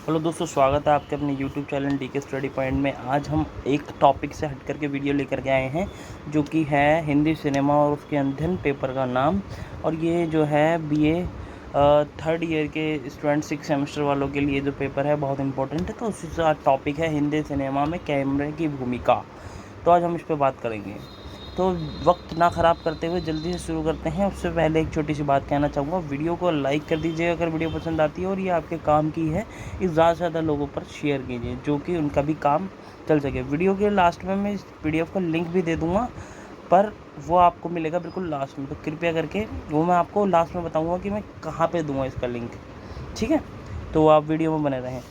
Hello दोस्तों, स्वागत है आपके अपने YouTube channel DK study point में। आज हम एक टॉपिक से हट करके वीडियो लेकर के आए हैं, जो कि है हिंदी सिनेमा और उसके अध्ययन पेपर का नाम। और ये जो है बीए थर्ड ईयर के स्टूडेंट 6 सेमेस्टर वालों के लिए जो पेपर है बहुत इंपॉर्टेंट है। तो उसी का टॉपिक है हिंदी सिनेमा में कैमरे की भूमिका। तो आज हम इस पर बात करेंगे। तो वक्त ना ख़राब करते हुए जल्दी से शुरू करते हैं। उससे पहले एक छोटी सी बात कहना चाहूँगा, वीडियो को लाइक कर दीजिएगा अगर वीडियो पसंद आती है, और ये आपके काम की है, इस ज़्यादा से ज़्यादा लोगों पर शेयर कीजिए जो कि उनका भी काम चल सके। वीडियो के लास्ट में मैं इस PDF का लिंक भी दे दूँगा, पर वो आपको मिलेगा बिल्कुल लास्ट में। तो कृपया करके वो मैं आपको लास्ट में बताऊँगा कि मैं कहाँ पर दूँगा इसका लिंक, ठीक है। तो आप वीडियो में बने रहें।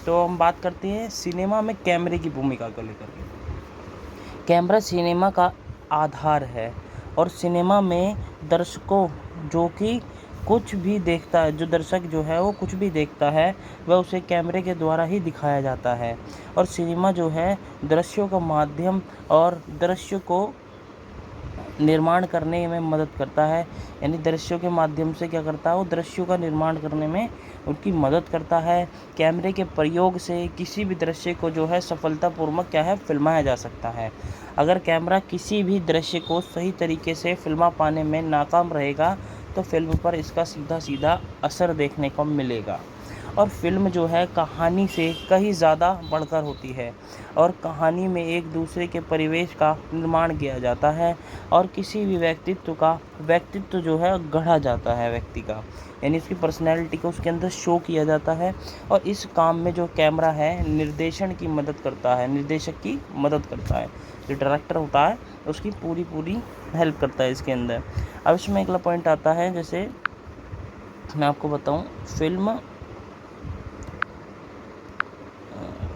तो हम बात करते हैं सिनेमा में कैमरे की भूमिका को लेकर के। कैमरा सिनेमा का आधार है, और सिनेमा में दर्शकों जो कि कुछ भी देखता है, जो दर्शक जो है वो कुछ भी देखता है, वह उसे कैमरे के द्वारा ही दिखाया जाता है। और सिनेमा जो है दृश्यों का माध्यम और दृश्य को निर्माण करने में मदद करता है। यानी दृश्यों के माध्यम से क्या करता है, वो दृश्यों का निर्माण करने में उनकी मदद करता है। कैमरे के प्रयोग से किसी भी दृश्य को जो है सफलतापूर्वक क्या है, फिल्माया जा सकता है। अगर कैमरा किसी भी दृश्य को सही तरीके से फिल्मा पाने में नाकाम रहेगा तो फिल्म पर इसका सीधा सीधा असर देखने को मिलेगा। और फिल्म जो है कहानी से कहीं ज़्यादा बढ़कर होती है, और कहानी में एक दूसरे के परिवेश का निर्माण किया जाता है, और किसी भी व्यक्तित्व जो है गढ़ा जाता है व्यक्ति का, यानी उसकी पर्सनैलिटी को उसके अंदर शो किया जाता है। और इस काम में जो कैमरा है निर्देशक की मदद करता है। जो डायरेक्टर होता है उसकी पूरी हेल्प करता है इसके अंदर। अब इसमें अगला पॉइंट आता है, जैसे मैं आपको बताऊं,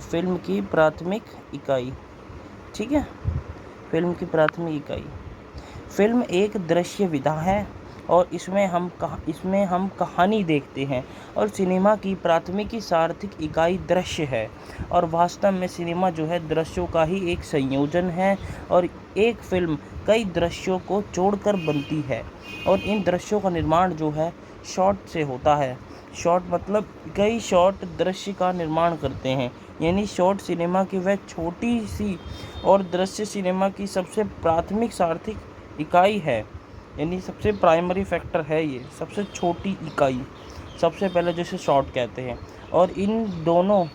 फिल्म की प्राथमिक इकाई, ठीक है। फिल्म की प्राथमिक इकाई, फिल्म एक दृश्य विधा है, और इसमें हम कहानी देखते हैं। और सिनेमा की प्राथमिक सार्थिक इकाई दृश्य है, और वास्तव में सिनेमा जो है दृश्यों का ही एक संयोजन है, और एक फिल्म कई दृश्यों को जोड़कर बनती है। और इन दृश्यों का निर्माण जो है शॉट से होता है। शॉट मतलब कई शॉट दृश्य का निर्माण करते हैं, यानी शॉट सिनेमा की वह छोटी सी और दृश्य सिनेमा की सबसे प्राथमिक सार्थिक इकाई है। यानी सबसे प्राइमरी फैक्टर है, ये सबसे छोटी इकाई, सबसे पहले जिसे शॉट कहते हैं। और इन दोनों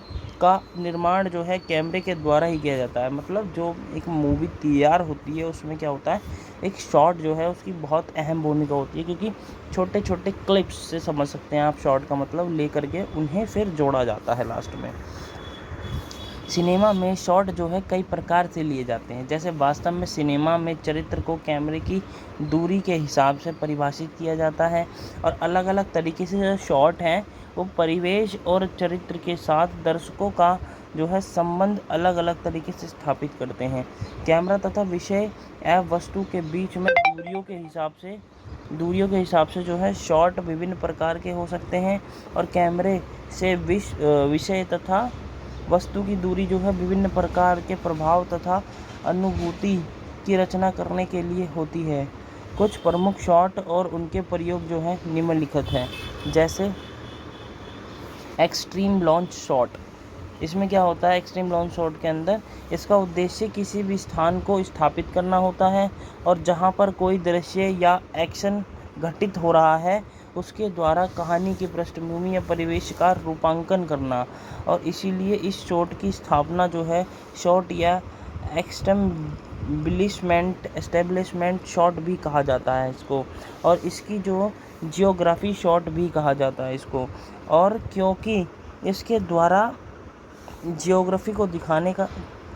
का निर्माण जो है कैमरे के द्वारा ही किया जाता है। मतलब जो एक मूवी तैयार होती है उसमें क्या होता है, एक शॉट जो है उसकी बहुत अहम भूमिका होती है, क्योंकि छोटे छोटे क्लिप्स से समझ सकते हैं आप शॉट का मतलब, ले करके उन्हें फिर जोड़ा जाता है लास्ट में। सिनेमा में शॉट जो है कई प्रकार से लिए जाते हैं। जैसे वास्तव में सिनेमा में चरित्र को कैमरे की दूरी के हिसाब से परिभाषित किया जाता है, और अलग अलग तरीके से जो शॉट हैं वो परिवेश और चरित्र के साथ दर्शकों का जो है संबंध अलग अलग तरीके से स्थापित करते हैं। कैमरा तथा विषय एवं वस्तु के बीच में दूरियों के हिसाब से जो है शॉट विभिन्न प्रकार के हो सकते हैं। और कैमरे से विषय तथा वस्तु की दूरी जो है विभिन्न प्रकार के प्रभाव तथा अनुभूति की रचना करने के लिए होती है। कुछ प्रमुख शॉट और उनके प्रयोग जो है निम्नलिखित हैं। जैसे एक्सट्रीम लॉन्च शॉट। इसमें क्या होता है, एक्सट्रीम लॉन्च शॉट के अंदर इसका उद्देश्य किसी भी स्थान को स्थापित करना होता है, और जहां पर कोई दृश्य या एक्शन घटित हो रहा है उसके द्वारा कहानी की पृष्ठभूमि या परिवेश का रूपांकन करना। और इसीलिए इस शॉट की स्थापना जो है शॉट या एस्टेब्लिशमेंट शॉट भी कहा जाता है इसको, और इसकी जो जियोग्राफी शॉट भी कहा जाता है इसको। और क्योंकि इसके द्वारा जियोग्राफी को दिखाने का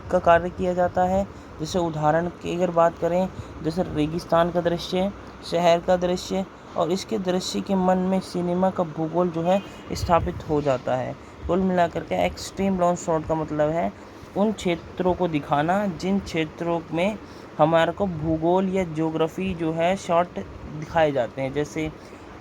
कार्य किया जाता है। जैसे उदाहरण की अगर बात करें, जैसे रेगिस्तान का दृश्य, शहर का दृश्य, और इसके दृश्य के मन में सिनेमा का भूगोल जो है स्थापित हो जाता है। कुल मिलाकर के एक्सट्रीम लॉन्च शॉट का मतलब है उन क्षेत्रों को दिखाना जिन क्षेत्रों में हमारे को भूगोल या ज्योग्राफी जो है शॉट दिखाए जाते हैं। जैसे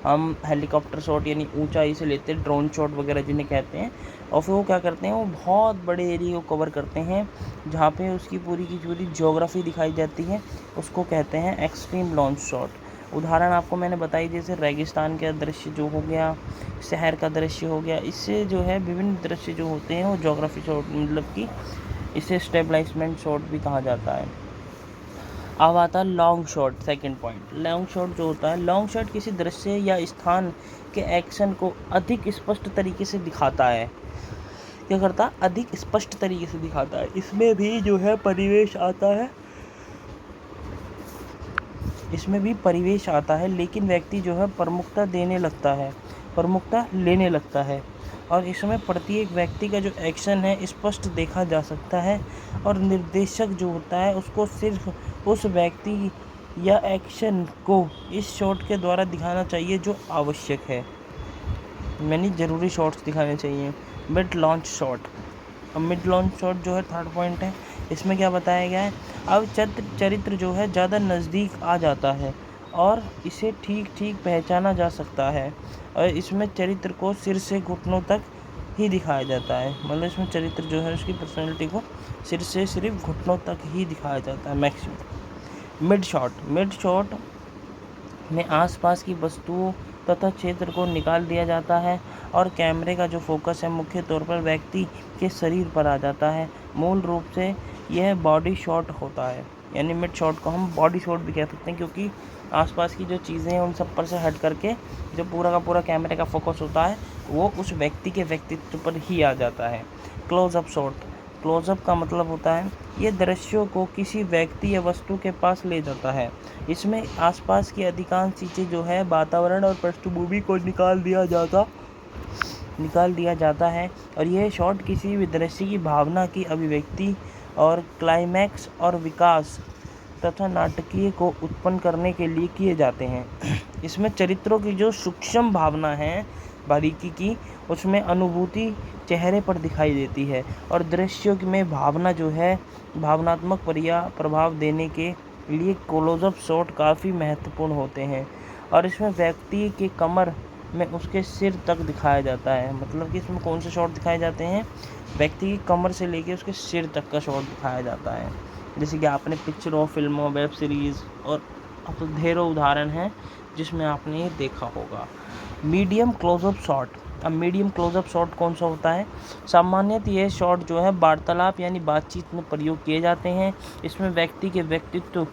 हम हेलीकॉप्टर शॉट यानी ऊंचाई से लेते हैं, ड्रोन शॉट वगैरह जिन्हें कहते हैं, और फिर वो क्या करते हैं, वो बहुत बड़े एरिया को कवर करते हैं जहाँ पे उसकी पूरी की पूरी ज्योग्राफी दिखाई जाती है, उसको कहते हैं एक्सट्रीम लॉन्च शॉट। उदाहरण आपको मैंने बताई, जैसे रेगिस्तान का दृश्य जो हो गया, शहर का दृश्य हो गया। इससे जो है विभिन्न दृश्य जो होते हैं वो ज्योग्राफी शॉट, मतलब कि इसे स्टेबलाइजमेंट शॉट भी कहा जाता है। अब आता है long shot, second point. Long shot जो होता है, लॉन्ग शॉट किसी दृश्य या स्थान के एक्शन को अधिक स्पष्ट तरीके से दिखाता है। क्या करता है? अधिक स्पष्ट तरीके से दिखाता है। इसमें भी जो है परिवेश आता है, इसमें भी परिवेश आता है, लेकिन व्यक्ति जो है प्रमुखता लेने लगता है और इसमें प्रत्येक व्यक्ति का जो एक्शन है स्पष्ट देखा जा सकता है और निर्देशक जो होता है उसको सिर्फ उस व्यक्ति या एक्शन को इस शॉट के द्वारा दिखाना चाहिए जो आवश्यक है, यानी ज़रूरी शॉट्स दिखाने चाहिए। Mid launch shot. अब मिड लॉन्च शॉट जो है थर्ड पॉइंट है। इसमें क्या बताया गया है? अब चरित्र जो है ज़्यादा नज़दीक आ जाता है और इसे ठीक ठीक पहचाना जा सकता है और इसमें चरित्र को सिर से घुटनों तक ही दिखाया जाता है। मतलब इसमें चरित्र जो है उसकी पर्सनैलिटी को सिर से सिर्फ घुटनों तक ही दिखाया जाता है मैक्सिमम। मिड शॉट में आसपास की वस्तुओं तथा क्षेत्र को निकाल दिया जाता है और कैमरे का जो फोकस है मुख्य तौर पर व्यक्ति के शरीर पर आ जाता है। मूल रूप से यह बॉडी शॉट होता है, यानी मिड शॉट को हम बॉडी शॉट भी कह सकते हैं, क्योंकि आसपास की जो चीज़ें हैं उन सब पर से हट करके जो पूरा का पूरा कैमरे का फोकस होता है वो उस व्यक्ति के व्यक्तित्व पर ही आ जाता है। Close up shot. क्लोजअप का मतलब होता है ये दृश्यों को किसी व्यक्ति या वस्तु के पास ले जाता है। इसमें आसपास की अधिकांश चीज़ें जो है वातावरण और पृष्ठभूमि को निकाल दिया जाता है और यह शॉट किसी भी दृश्य की भावना की अभिव्यक्ति और क्लाइमैक्स और विकास तथा नाटकीय को उत्पन्न करने के लिए किए जाते हैं। इसमें चरित्रों की जो सूक्ष्म भावना है, बारीकी की, उसमें अनुभूति चेहरे पर दिखाई देती है और दृश्यों में भावना जो है भावनात्मक प्रभाव देने के लिए क्लोजअप शॉट काफ़ी महत्वपूर्ण होते हैं और इसमें व्यक्ति के कमर में उसके सिर तक दिखाया जाता है। मतलब कि इसमें कौन से शॉट दिखाए जाते हैं? व्यक्ति की कमर से लेके उसके सिर तक का शॉट दिखाया जाता है। जैसे कि आपने पिक्चरों, फिल्मों, वेब सीरीज़ और अब तो ढेरों उदाहरण हैं जिसमें आपने ये देखा होगा। Medium closeup shot. अब मीडियम क्लोजअप शॉट कौन सा होता है? सामान्यतः ये शॉट जो है वार्तालाप यानी बातचीत में प्रयोग किए जाते हैं। इसमें व्यक्ति के व्यक्तित्व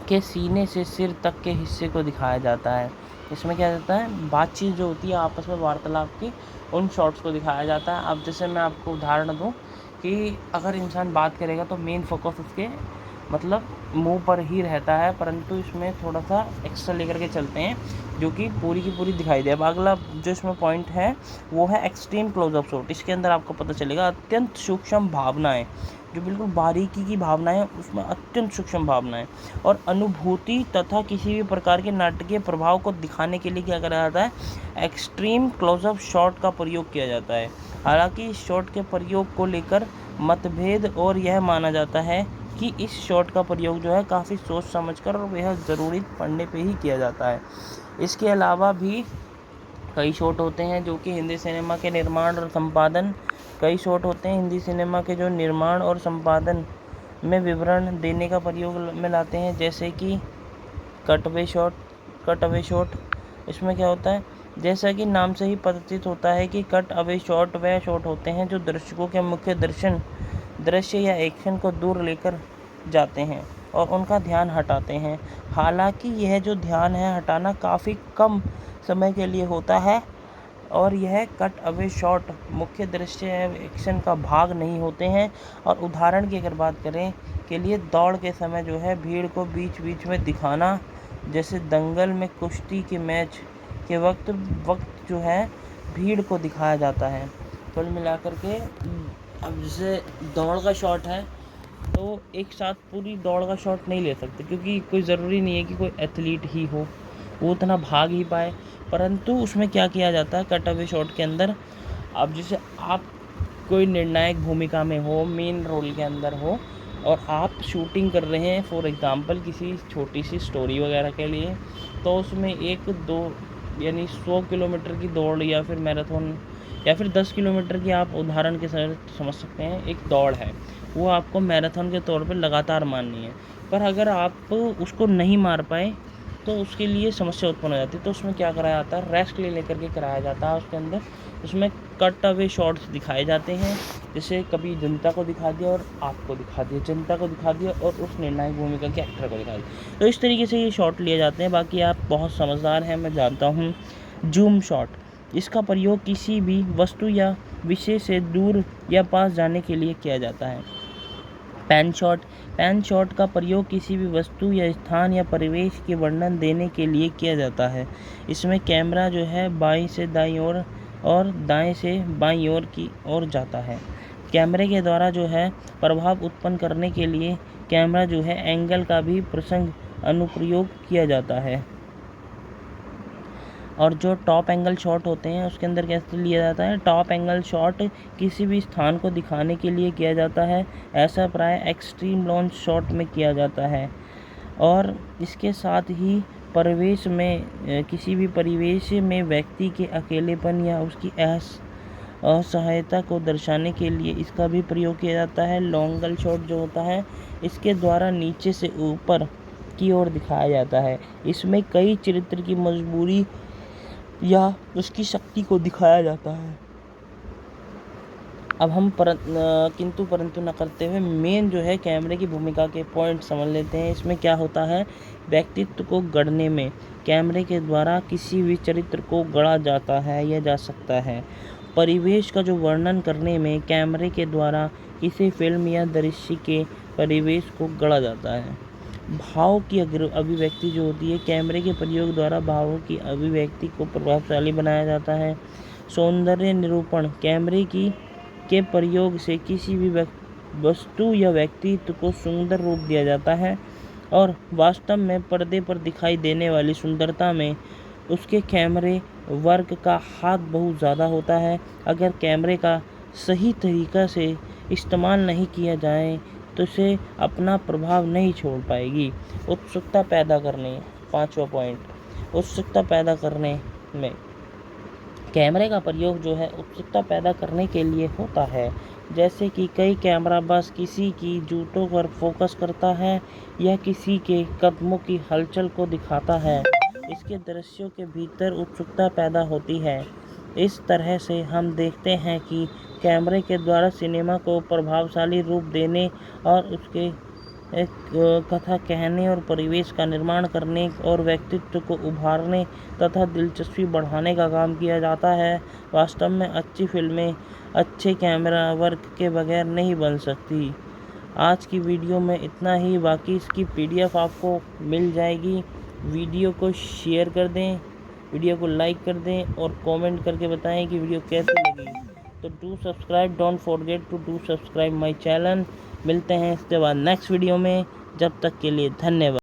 के सीने से सिर तक के हिस्से को दिखाया जाता है। इसमें क्या जाता है? बातचीत जो होती है आपस में वार्तालाप की, उन शॉट्स को दिखाया जाता है। अब जैसे मैं आपको उदाहरण दूँ कि अगर इंसान बात करेगा तो मेन फोकस उसके मतलब मुंह पर ही रहता है, परंतु इसमें थोड़ा सा एक्स्ट्रा लेकर के चलते हैं जो कि पूरी की पूरी दिखाई दे। अब अगला जो इसमें पॉइंट है वो है एक्सट्रीम क्लोजअप शॉट। इसके अंदर आपको पता चलेगा अत्यंत सूक्ष्म भावनाएं, जो बिल्कुल बारीकी की भावनाएं, उसमें अत्यंत सूक्ष्म भावनाएं और अनुभूति तथा किसी भी प्रकार के नाटकीय प्रभाव को दिखाने के लिए क्या करा जाता है? एक्सट्रीम क्लोजअप शॉट का प्रयोग किया जाता है। हालांकि इस शॉट के प्रयोग को लेकर मतभेद और यह माना जाता है कि इस शॉट का प्रयोग जो है काफ़ी सोच समझकर और बेहद ज़रूरी पड़ने पे ही किया जाता है। इसके अलावा भी कई शॉट होते हैं जो कि हिंदी सिनेमा के निर्माण और संपादन हिंदी सिनेमा के जो निर्माण और संपादन में विवरण देने का प्रयोग में लाते हैं, जैसे कि कटअवे शॉट। इसमें क्या होता है? जैसा कि नाम से ही प्रतीत होता है कि कट अवे शॉट वह शॉट होते हैं जो दर्शकों के मुख्य दृश्य या एक्शन को दूर लेकर जाते हैं और उनका ध्यान हटाते हैं। हालांकि यह जो ध्यान है हटाना काफ़ी कम समय के लिए होता है और यह कट अवे शॉट मुख्य दृश्य या एक्शन का भाग नहीं होते हैं। और उदाहरण की अगर बात करें के लिए दौड़ के समय जो है भीड़ को बीच बीच में दिखाना, जैसे दंगल में कुश्ती के मैच के वक्त जो है भीड़ को दिखाया जाता है। कुल मिलाकर के अब जैसे दौड़ का शॉट है तो एक साथ पूरी दौड़ का शॉट नहीं ले सकते, क्योंकि कोई ज़रूरी नहीं है कि कोई एथलीट ही हो वो उतना भाग ही पाए, परंतु उसमें क्या किया जाता है कट अवे शॉट के अंदर, अब जैसे आप कोई निर्णायक भूमिका में हो, मेन रोल के अंदर हो और आप शूटिंग कर रहे हैं फॉर एग्ज़ाम्पल किसी छोटी सी स्टोरी वगैरह के लिए, तो उसमें 1-2 यानी 100 किलोमीटर की दौड़ या फिर मैराथन या फिर 10 किलोमीटर की आप उदाहरण के साथ समझ सकते हैं एक दौड़ है, वो आपको मैराथन के तौर पे लगातार मारनी है। पर अगर आप उसको नहीं मार पाए तो उसके लिए समस्या उत्पन्न हो जाती है। तो उसमें क्या कराया जाता है, रेस्ट ले लेकर के कराया जाता है। उसके अंदर उसमें कट अवे शॉट्स दिखाए जाते हैं, जैसे कभी जनता को दिखा दिया और आपको दिखा दिया, जनता को दिखा दिया और उस निर्णायक भूमिका के एक्टर को दिखा दिया। तो इस तरीके से ये शॉट लिए जाते हैं। बाकी आप बहुत समझदार हैं, मैं जानता हूँ। जूम शॉट, इसका प्रयोग किसी भी वस्तु या विषय से दूर या पास जाने के लिए किया जाता है। पैन शॉट, पैन शॉट का प्रयोग किसी भी वस्तु या स्थान या परिवेश के वर्णन देने के लिए किया जाता है। इसमें कैमरा जो है बाईं से दाईं ओर और दाएं से बाईं ओर की ओर जाता है। कैमरे के द्वारा जो है प्रभाव उत्पन्न करने के लिए कैमरा जो है एंगल का भी प्रसंग अनुप्रयोग किया जाता है। और जो टॉप एंगल शॉट होते हैं उसके अंदर कैसे लिया जाता है, टॉप एंगल शॉट किसी भी स्थान को दिखाने के लिए किया जाता है। ऐसा प्राय एक्सट्रीम लॉन्च शॉट में किया जाता है। और इसके साथ ही परिवेश में किसी भी परिवेश में व्यक्ति के अकेलेपन या उसकी असहायता को दर्शाने के लिए इसका भी प्रयोग किया जाता है। लॉन्ग एंगल शॉट जो होता है इसके द्वारा नीचे से ऊपर की ओर दिखाया जाता है। इसमें कई चरित्र की मजबूरी या उसकी शक्ति को दिखाया जाता है। अब हम किंतु परंतु न करते हुए मेन जो है कैमरे की भूमिका के पॉइंट समझ लेते हैं। इसमें क्या होता है, व्यक्तित्व को गढ़ने में कैमरे के द्वारा किसी भी चरित्र को गढ़ा जाता है या जा सकता है। परिवेश का जो वर्णन करने में कैमरे के द्वारा किसी फिल्म या दृश्य के परिवेश को गढ़ा जाता है। भाव की अभिव्यक्ति जो होती है, कैमरे के प्रयोग द्वारा भावों की अभिव्यक्ति को प्रभावशाली बनाया जाता है। सौंदर्य निरूपण, कैमरे के प्रयोग से किसी भी वस्तु या व्यक्तित्व को सुंदर रूप दिया जाता है और वास्तव में पर्दे पर दिखाई देने वाली सुंदरता में उसके कैमरे वर्क का हाथ बहुत ज़्यादा होता है। अगर कैमरे का सही तरीक़ा से इस्तेमाल नहीं किया जाए तो इसे अपना प्रभाव नहीं छोड़ पाएगी। उत्सुकता पैदा करने, 5वां पॉइंट, उत्सुकता पैदा करने में कैमरे का प्रयोग जो है उत्सुकता पैदा करने के लिए होता है। जैसे कि कई कैमरा बस किसी की जूतों पर फोकस करता है या किसी के कदमों की हलचल को दिखाता है। इसके दृश्यों के भीतर उत्सुकता पैदा होती है। इस तरह से हम देखते हैं कि कैमरे के द्वारा सिनेमा को प्रभावशाली रूप देने और उसके कथा कहने और परिवेश का निर्माण करने और व्यक्तित्व को उभारने तथा दिलचस्पी बढ़ाने का काम किया जाता है। वास्तव में अच्छी फिल्में अच्छे कैमरा वर्क के बगैर नहीं बन सकती। आज की वीडियो में इतना ही, बाकी इसकी PDF आपको मिल जाएगी। वीडियो को शेयर कर दें, वीडियो को लाइक कर दें और कमेंट करके बताएं कि वीडियो कैसी लगी। तो do subscribe, don't forget to do subscribe my channel. मिलते हैं इसके बाद नेक्स्ट वीडियो में, जब तक के लिए धन्यवाद।